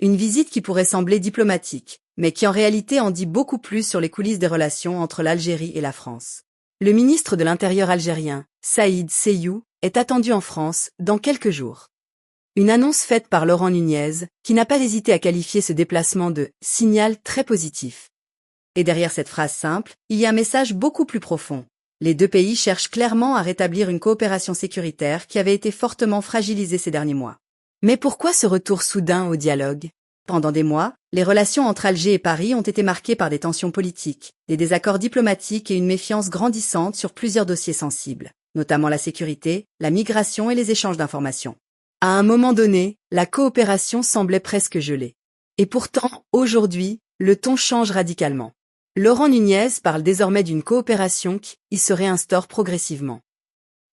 Une visite qui pourrait sembler diplomatique, mais qui en réalité en dit beaucoup plus sur les coulisses des relations entre l'Algérie et la France. Le ministre de l'Intérieur algérien, Saïd Seyou, est attendu en France dans quelques jours. Une annonce faite par Laurent Nunez, qui n'a pas hésité à qualifier ce déplacement de « signal très positif ». Et derrière cette phrase simple, il y a un message beaucoup plus profond. Les deux pays cherchent clairement à rétablir une coopération sécuritaire qui avait été fortement fragilisée ces derniers mois. Mais pourquoi ce retour soudain au dialogue? Pendant des mois, les relations entre Alger et Paris ont été marquées par des tensions politiques, des désaccords diplomatiques et une méfiance grandissante sur plusieurs dossiers sensibles, notamment la sécurité, la migration et les échanges d'informations. À un moment donné, la coopération semblait presque gelée. Et pourtant, aujourd'hui, le ton change radicalement. Laurent Nunez parle désormais d'une coopération qui se réinstaure progressivement.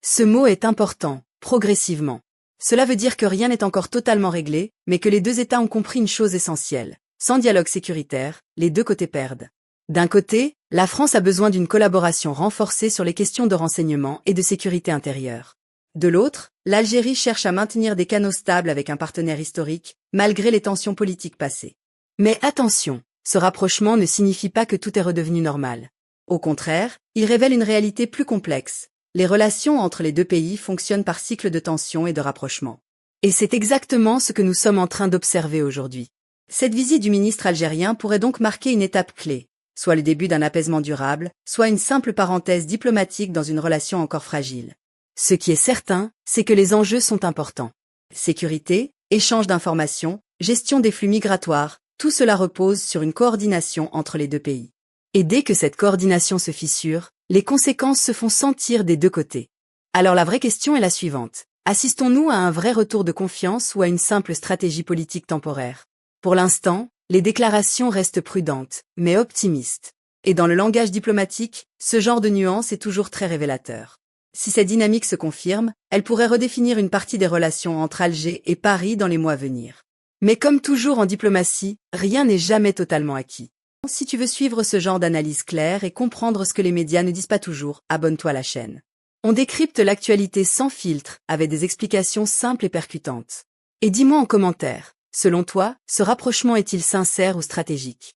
Ce mot est important, progressivement. Cela veut dire que rien n'est encore totalement réglé, mais que les deux États ont compris une chose essentielle. Sans dialogue sécuritaire, les deux côtés perdent. D'un côté, la France a besoin d'une collaboration renforcée sur les questions de renseignement et de sécurité intérieure. De l'autre, l'Algérie cherche à maintenir des canaux stables avec un partenaire historique, malgré les tensions politiques passées. Mais attention, ce rapprochement ne signifie pas que tout est redevenu normal. Au contraire, il révèle une réalité plus complexe. Les relations entre les deux pays fonctionnent par cycles de tension et de rapprochement. Et c'est exactement ce que nous sommes en train d'observer aujourd'hui. Cette visite du ministre algérien pourrait donc marquer une étape clé, soit le début d'un apaisement durable, soit une simple parenthèse diplomatique dans une relation encore fragile. Ce qui est certain, c'est que les enjeux sont importants. Sécurité, échange d'informations, gestion des flux migratoires, tout cela repose sur une coordination entre les deux pays. Et dès que cette coordination se fissure, les conséquences se font sentir des deux côtés. Alors la vraie question est la suivante. Assistons-nous à un vrai retour de confiance ou à une simple stratégie politique temporaire? Pour l'instant, les déclarations restent prudentes, mais optimistes. Et dans le langage diplomatique, ce genre de nuance est toujours très révélateur. Si cette dynamique se confirme, elle pourrait redéfinir une partie des relations entre Alger et Paris dans les mois à venir. Mais comme toujours en diplomatie, rien n'est jamais totalement acquis. Si tu veux suivre ce genre d'analyse claire et comprendre ce que les médias ne disent pas toujours, abonne-toi à la chaîne. On décrypte l'actualité sans filtre, avec des explications simples et percutantes. Et dis-moi en commentaire, selon toi, ce rapprochement est-il sincère ou stratégique?